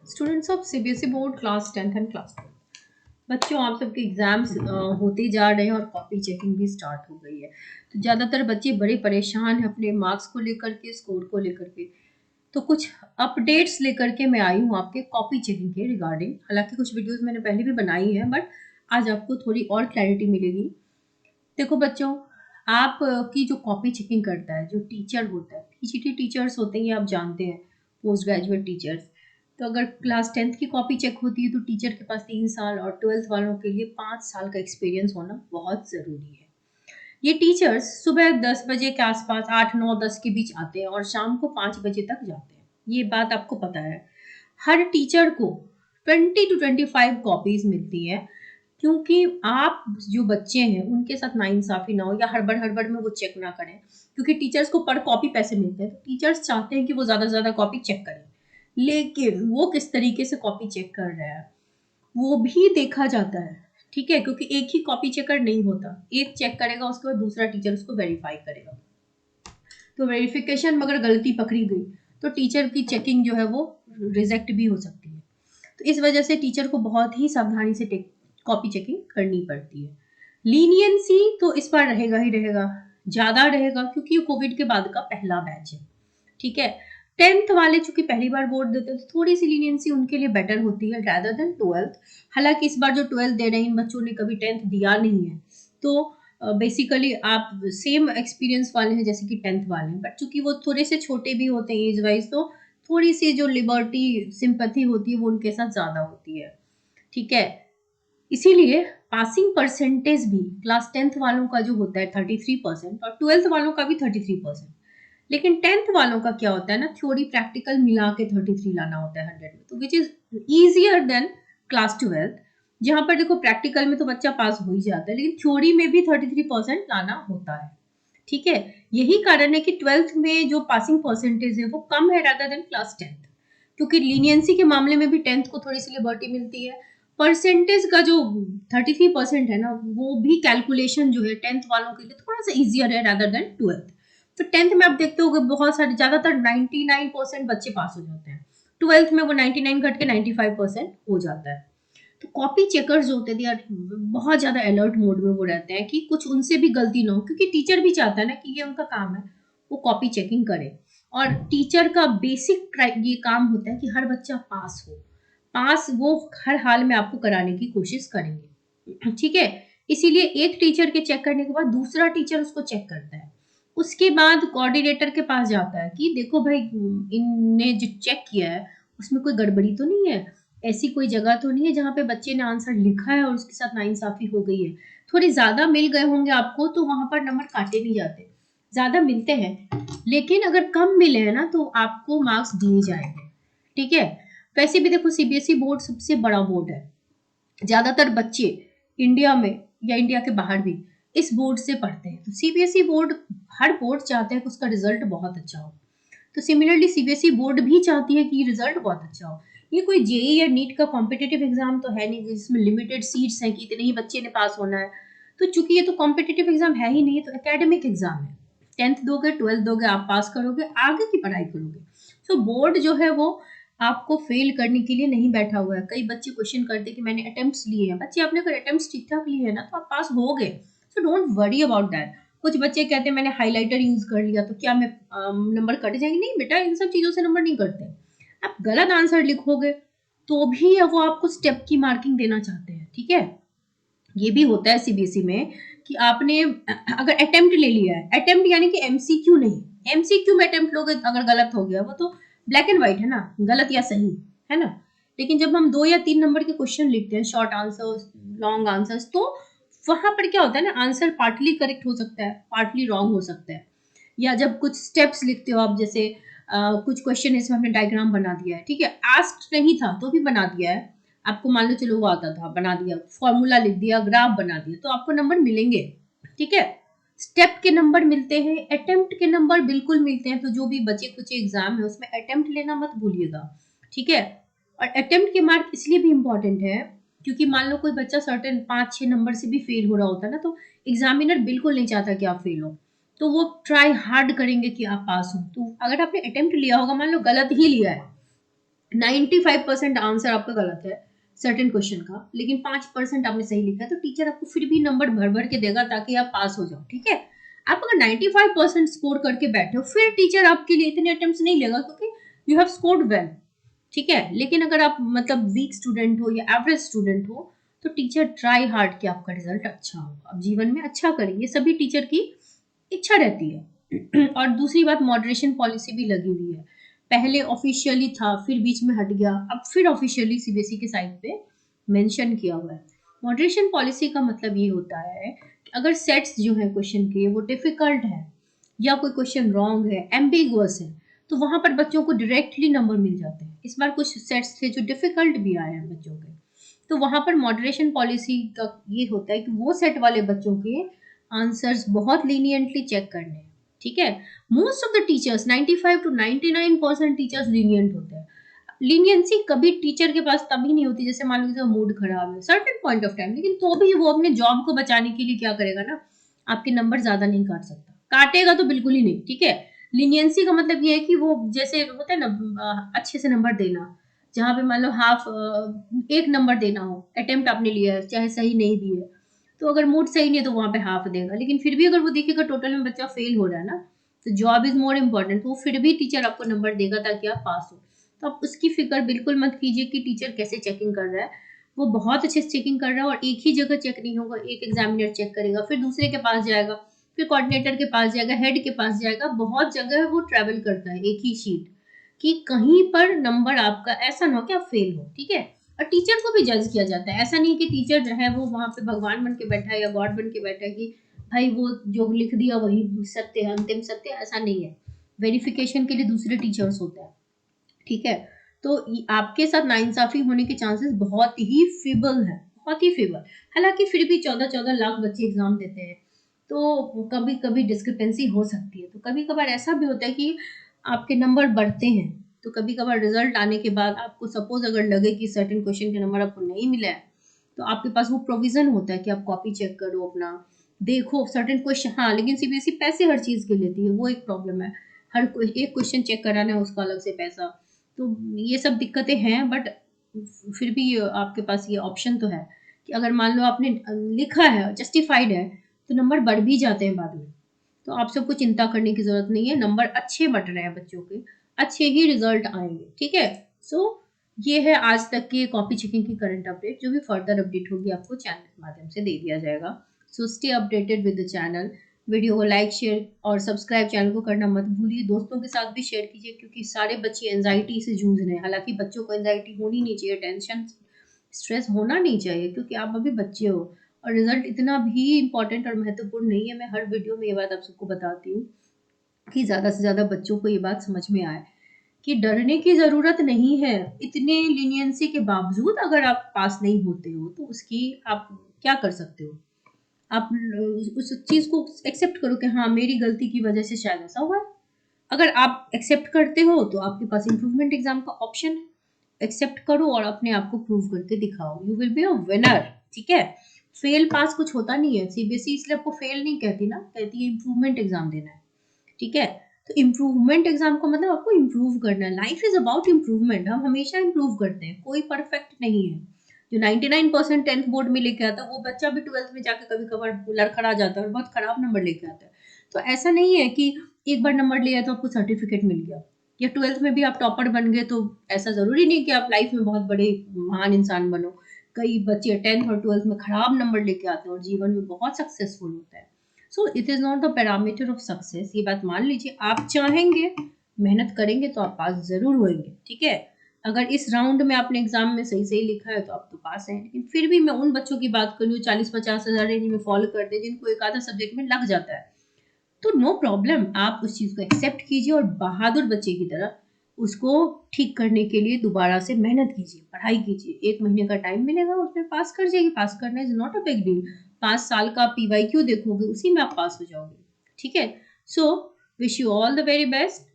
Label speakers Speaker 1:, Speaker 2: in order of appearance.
Speaker 1: Students of CBSE board class 10th and class 12। बच्चों, आप सबके एग्जाम्स होते जा रहे हैं और कॉपी चेकिंग भी स्टार्ट हो गई है। तो ज़्यादातर बच्चे बड़े परेशान हैं अपने मार्क्स को लेकर के, स्कोर को लेकर के। तो कुछ अपडेट्स लेकर के मैं आई हूँ आपके कॉपी चेकिंग के रिगार्डिंग। हालांकि कुछ वीडियोस मैंने पहले भी बनाई है, बट आज आपको थोड़ी और क्लैरिटी मिलेगी। देखो बच्चों, आप की जो कॉपी चेकिंग करता है, जो टीचर होता है, पीजीटी टीचर्स होते हैं, ये आप जानते हैं, पोस्ट ग्रेजुएट टीचर्स। तो अगर क्लास 10th की कॉपी चेक होती है तो टीचर के पास 3 साल और 12th वालों के लिए 5 साल का एक्सपीरियंस होना बहुत ज़रूरी है। ये टीचर्स सुबह 10 बजे के आसपास 8 9 10 के बीच आते हैं और शाम को 5 बजे तक जाते हैं। ये बात आपको पता है। हर टीचर को 20 to 25 कॉपीज मिलती है, क्योंकि आप जो बच्चे हैं उनके साथ नाइंसाफी ना हो या हड़बड़ हड़बड़ में वो चेक ना करें। क्योंकि टीचर्स को पर कॉपी पैसे मिलते हैं, तो टीचर्स चाहते हैं कि वो ज़्यादा से ज़्यादा कॉपी चेक करें। लेकिन वो किस तरीके से कॉपी चेक कर रहा है वो भी देखा जाता है। ठीक है, क्योंकि एक ही कॉपी चेकर नहीं होता, एक चेक करेगा उसके बाद दूसरा टीचर उसको वेरीफाई करेगा। तो वेरिफिकेशन में अगर गलती पकड़ी गई तो टीचर की चेकिंग जो है वो रिजेक्ट भी हो सकती है। तो इस वजह से टीचर को बहुत ही सावधानी से कॉपी चेकिंग करनी पड़ती है। लीनियंसी तो इस बार रहेगा ही रहेगा, ज़्यादा रहेगा, क्योंकि ये कोविड के बाद का पहला बैच है। ठीक है, 10th वाले चूंकि पहली बार बोर्ड देते हैं तो थोड़ी सी लीनियंसी उनके लिए बेटर होती है rather देन 12th। हालांकि इस बार जो 12th दे रहे हैं इन बच्चों ने कभी 10th दिया नहीं है, तो बेसिकली आप सेम एक्सपीरियंस वाले हैं जैसे कि 10th वाले हैं, बट चूंकि वो थोड़े से छोटे भी होते हैं एज वाइज, तो थोड़ी सी जो लिबर्टी सिंपैथी होती है वो उनके साथ ज़्यादा होती है। ठीक है, इसीलिए पासिंग परसेंटेज भी क्लास 10th वालों का जो होता है 33% और 12th वालों का भी 33%। लेकिन 10th वालों का क्या होता है ना, थ्योरी प्रैक्टिकल मिला के 33 लाना होता है 100 में, तो which is easier than class 12th। जहां पर देखो प्रैक्टिकल में तो बच्चा पास हो ही जाता है, लेकिन थ्योरी में भी 33% लाना होता है। ठीक है, यही कारण है कि 12th में जो पासिंग परसेंटेज है वो कम है rather देन क्लास 10th। क्योंकि लीनियंसी के मामले में भी 10th को थोड़ी सी लिबर्टी मिलती है। परसेंटेज का जो 33% है ना, वो भी कैलकुलेशन जो है 10th वालों के लिए थोड़ा सा इजियर है rather देन 12th। तो 10th में आप देखते हो बहुत सारे, ज्यादातर 99% बच्चे पास हो जाते हैं। 12th में वो 99 घट के 95% हो जाता है। तो कॉपी चेकर्स जो होते हैं बहुत ज्यादा अलर्ट मोड में वो रहते हैं कि कुछ उनसे भी गलती ना हो, क्योंकि टीचर भी चाहता है ना कि ये उनका काम है, वो कॉपी चेकिंग करे। और टीचर का बेसिक ये काम होता है कि हर बच्चा पास हो। पास वो हर हाल में आपको कराने की कोशिश करेंगे। ठीक है, इसीलिए एक टीचर के चेक करने के बाद दूसरा टीचर उसको चेक करता है। उसके बाद कोऑर्डिनेटर के पास जाता है कि देखो भाई, इनने जो चेक किया है उसमें कोई गड़बड़ी तो नहीं है, ऐसी कोई जगह तो नहीं है जहाँ पे बच्चे ने आंसर लिखा है और उसके साथ नाइंसाफी हो गई है। थोड़े ज्यादा मिल गए होंगे आपको तो वहां पर नंबर काटे नहीं जाते, ज्यादा मिलते हैं। लेकिन अगर कम मिले हैं ना तो आपको मार्क्स दिए जाएंगे। ठीक है, वैसे भी देखो सीबीएसई बोर्ड सबसे बड़ा बोर्ड है। ज्यादातर बच्चे इंडिया में या इंडिया के बाहर भी इस बोर्ड से पढ़ते हैं। तो सीबीएसई बोर्ड, हर बोर्ड चाहता है कि उसका रिजल्ट बहुत अच्छा हो। तो सिमिलरली सीबीएसई बोर्ड भी चाहती है कि रिजल्ट बहुत अच्छा हो। ये कोई जेई या नीट का कॉम्पिटेटिव एग्जाम तो है नहीं जिसमें लिमिटेड सीट्स हैं कि इतने ही बच्चे ने पास होना है। तो चूंकि ये तो कॉम्पिटेटिव एग्जाम है ही नहीं, तो एकेडमिक एग्जाम है। 10th दोगे, 12th दोगे, आप पास करोगे, आगे की पढ़ाई करोगे। सो बोर्ड जो है वो आपको फेल करने के लिए नहीं बैठा हुआ है। कई बच्चे क्वेश्चन करते कि मैंने अटेम्प्ट्स लिए हैं। बच्चे, आपने अगर अटेम्प्ट्स ठीक ठाक लिए हैं ना तो आप पास हो गए। So don't worry about that. कुछ बच्चे कहते हैं मैंने हाइलाइटर यूज कर लिया तो क्या मैं नंबर कट जाएंगे? नहीं बेटा, इन सब चीजों से नंबर नहीं कटते। आप गलत आंसर लिखोगे तो भी वो आपको स्टेप की मार्किंग देना चाहते हैं। ठीक है, ये भी होता है सीबीएसई में कि आपने अगर अटेम्प्ट ले लिया है, अटेम्प्ट यानी कि एमसीक्यू नहीं, एमसीक्यू में अटेम्प्ट लोगे अगर गलत हो गया वो तो ब्लैक एंड व्हाइट है ना, गलत या सही, है ना। लेकिन जब हम 2 या 3 नंबर के क्वेश्चन लिखते हैं, शॉर्ट आंसर्स, लॉन्ग आंसर्स, तो वहां पर क्या होता है ना, आंसर पार्टली करेक्ट हो सकता है, पार्टली रॉन्ग हो सकता है। या जब कुछ स्टेप्स लिखते हो आप, जैसे कुछ क्वेश्चन इसमें हमने डायग्राम बना दिया है, ठीक है, आस्क्ड नहीं था तो भी बना दिया है, आपको मान लो चलो वो आता था, बना दिया, फॉर्मूला लिख दिया, ग्राफ बना दिया, तो आपको नंबर मिलेंगे। ठीक है, स्टेप के नंबर मिलते हैं, अटेम्प्ट के नंबर बिल्कुल मिलते हैं। तो जो भी बचे कुछ एग्जाम है उसमें अटेम्प्ट लेना मत भूलिएगा। ठीक है, और अटेम्प्ट के मार्क इसलिए भी इंपॉर्टेंट है क्योंकि मान लो कोई बच्चा सर्टेन 5-6 नंबर से भी फेल हो रहा होता है ना, तो एग्जामिनर बिल्कुल नहीं चाहता कि आप फेल हो, तो वो ट्राई हार्ड करेंगे कि आप पास हो। तो अगर आपने अटेम्प्ट लिया होगा, मान लो गलत ही लिया है, 95% आंसर आपका गलत है सर्टेन क्वेश्चन का, लेकिन 5% आपने सही लिखा है, तो टीचर आपको फिर भी नंबर भर भर के देगा ताकि आप पास हो जाओ, ठीक है। आप अगर 95% स्कोर करके बैठे हो, फिर टीचर आपके लिए इतने अटेम्प्ट नहीं लेगा, क्योंकि यू हैव स्कोर्ड वेल, ठीक है। लेकिन अगर आप मतलब वीक स्टूडेंट हो या एवरेज स्टूडेंट हो, तो टीचर ट्राई हार्ड कि आपका रिजल्ट अच्छा हो, आप जीवन में अच्छा करेंगे, सभी टीचर की इच्छा रहती है। और दूसरी बात, मॉडरेशन पॉलिसी भी लगी हुई है। पहले ऑफिशियली था, फिर बीच में हट गया, अब फिर ऑफिशियली सीबीएसई के साइट पे मेंशन किया हुआ है। मॉडरेशन पॉलिसी का मतलब ये होता है कि अगर सेट्स जो है क्वेश्चन के वो डिफिकल्ट है, या कोई क्वेश्चन रॉन्ग है, एम्बिगुअस है, तो वहां पर बच्चों को डायरेक्टली नंबर मिल जाते हैं। इस बार कुछ सेट्स थे जो डिफिकल्ट भी आए हैं बच्चों के, तो वहां पर मॉडरेशन पॉलिसी का ये होता है कि वो सेट वाले बच्चों के आंसर्स बहुत लीनियंटली चेक करने हैं, ठीक है। Most of the teachers 95 to 99% teachers lenient होते हैं। लीनियंसी कभी टीचर के पास तभी नहीं होती, जैसे मान लीजिए मूड खराब है सर्टेन पॉइंट ऑफ टाइम, लेकिन तो भी वो अपने जॉब को बचाने के लिए क्या करेगा ना, आपके नंबर ज्यादा नहीं काट सकता, काटेगा तो बिल्कुल ही नहीं, ठीक है। लीनियंसी का मतलब ये है कि वो जैसे होता है ना, अच्छे से नंबर देना, जहाँ पे मान लो हाफ एक नंबर देना हो, अटेम्प्ट आपने लिया है चाहे सही नहीं भी है, तो अगर मूड सही नहीं है तो वहां पे हाफ देगा, लेकिन फिर भी अगर वो देखेगा टोटल में बच्चा फेल हो रहा है ना, तो जॉब इज मोर इम्पोर्टेंट, तो वो फिर भी टीचर आपको नंबर देगा ताकि आप पास हो। तो आप उसकी फिक्र बिल्कुल मत कीजिए कि टीचर कैसे चेकिंग कर रहा है, वो बहुत अच्छे से चेकिंग कर रहा है, और एक ही जगह चेक नहीं होगा, एक एग्जामिनर चेक करेगा, फिर दूसरे के पास जाएगा, फिर कोऑर्डिनेटर के पास जाएगा, हेड के पास जाएगा, बहुत जगह वो ट्रेवल करता है एक ही शीट, कि कहीं पर नंबर आपका ऐसा ना हो कि आप फेल हो, ठीक है। और टीचर को भी जज किया जाता है, ऐसा नहीं कि टीचर जो है वो वहां पे भगवान बन के बैठा है या गॉड बन के बैठा है कि भाई वो जो लिख दिया वही सत्य है, अंतिम सत्य, ऐसा नहीं है। वेरिफिकेशन के लिए दूसरे टीचर्स होते हैं, ठीक है। तो आपके साथ नाइंसाफी होने के चांसेस बहुत ही फेबल है, बहुत ही फेबल। हालांकि फिर भी 14-14 लाख बच्चे एग्जाम देते हैं, तो कभी कभी डिस्क्रिपेंसी हो सकती है, तो कभी कभार ऐसा भी होता है कि आपके नंबर बढ़ते हैं, तो कभी कभार रिजल्ट आने के बाद आपको सपोज अगर लगे कि सर्टेन क्वेश्चन के नंबर आपको नहीं मिला है, तो आपके पास वो प्रोविजन होता है कि आप कॉपी चेक करो अपना, देखो सर्टेन क्वेश्चन। हाँ, लेकिन सीबीएसई पैसे हर चीज के लेती है, वो एक प्रॉब्लम है, हर एक क्वेश्चन चेक कराना है उसका अलग से पैसा, तो ये सब दिक्कतें हैं। बट फिर भी आपके पास ये ऑप्शन तो है कि अगर मान लो आपने लिखा है, जस्टिफाइड है, तो नंबर बढ़ भी जाते हैं बाद में, तो आप सबको चिंता करने की जरूरत नहीं है, नंबर अच्छे बढ़ रहे हैं बच्चों के, अच्छे ही रिजल्ट आएंगे, ठीक है। सो ये है आज तक की कॉपी चेकिंग की करंट अपडेट, जो भी फर्दर अपडेट होगी आपको चैनल के माध्यम से दे दिया जाएगा। So stay updated with the channel. Video को लाइक शेयर और सब्सक्राइब चैनल को करना मत भूलिए, दोस्तों के साथ भी शेयर कीजिए, क्योंकि सारे बच्चे एंजाइटी से जूझ रहे हैं। हालांकि बच्चों को एंजाइटी होनी नहीं चाहिए, टेंशन स्ट्रेस होना नहीं चाहिए, क्योंकि आप अभी बच्चे हो, और रिजल्ट इतना भी इम्पोर्टेंट और महत्वपूर्ण नहीं है। मैं हर वीडियो में ये बात आप सबको बताती हूँ कि ज़्यादा से ज़्यादा बच्चों को ये बात समझ में आए कि डरने की ज़रूरत नहीं है। इतने लीनियंसी के बावजूद अगर आप पास नहीं होते हो, तो उसकी आप क्या कर सकते हो? आप उस चीज़ को एक्सेप्ट करो कि हाँ, मेरी गलती की वजह से शायद ऐसा हुआ है। अगर आप एक्सेप्ट करते हो, तो आपके पास इम्प्रूवमेंट एग्जाम का ऑप्शन है। एक्सेप्ट करो और अपने आप को प्रूव करके दिखाओ, you will be a winner, ठीक है। फेल पास कुछ होता नहीं है, सीबीएसई इसलिए आपको फेल नहीं कहती ना, कहती है इम्प्रूवमेंट एग्जाम देना है, ठीक है। तो इम्प्रूवमेंट एग्जाम का मतलब आपको इम्प्रूव करना है, लाइफ इज अबाउट इम्प्रूवमेंट, हम हमेशा इम्प्रूव करते हैं, कोई परफेक्ट नहीं है। जो 99% टेंथ बोर्ड में लेके आता है, वो बच्चा भी ट्वेल्थ में जाके कभी कभार लड़खड़ा जाता है और बहुत खराब नंबर लेके आता है। तो ऐसा नहीं है कि एक बार नंबर लिया तो आपको सर्टिफिकेट मिल गया, या ट्वेल्थ में भी आप टॉपर बन गए, तो ऐसा जरूरी नहीं कि आप लाइफ में बहुत बड़े महान इंसान बनो। कई बच्चे टेंथ और ट्वेल्थ में खराब नंबर लेके आते हैं और जीवन में बहुत सक्सेसफुल होते हैं। So it is not the parameter of success, ये बात मान लीजिए। आप चाहेंगे, मेहनत करेंगे तो आप पास जरूर होंगे, ठीक है। अगर इस राउंड में आपने एग्जाम में सही सही लिखा है तो आप तो पास हैं, लेकिन फिर भी मैं उन बच्चों की बात कर रही हूँ 40-50 हज़ार रेंज में फॉलो करते हैं, जिनको एक आधा सब्जेक्ट में लग जाता है, तो नो प्रॉब्लम, आप उस चीज को एक्सेप्ट कीजिए और बहादुर बच्चे की तरह उसको ठीक करने के लिए दोबारा से मेहनत कीजिए, पढ़ाई कीजिए। 1 महीने का टाइम मिलेगा, उसमें पास कर जाएगी, पास करना is not a big deal. 5 साल का पीवाईक्यू देखोगे, उसी में आप पास हो जाओगे, ठीक है। So wish you all the very best.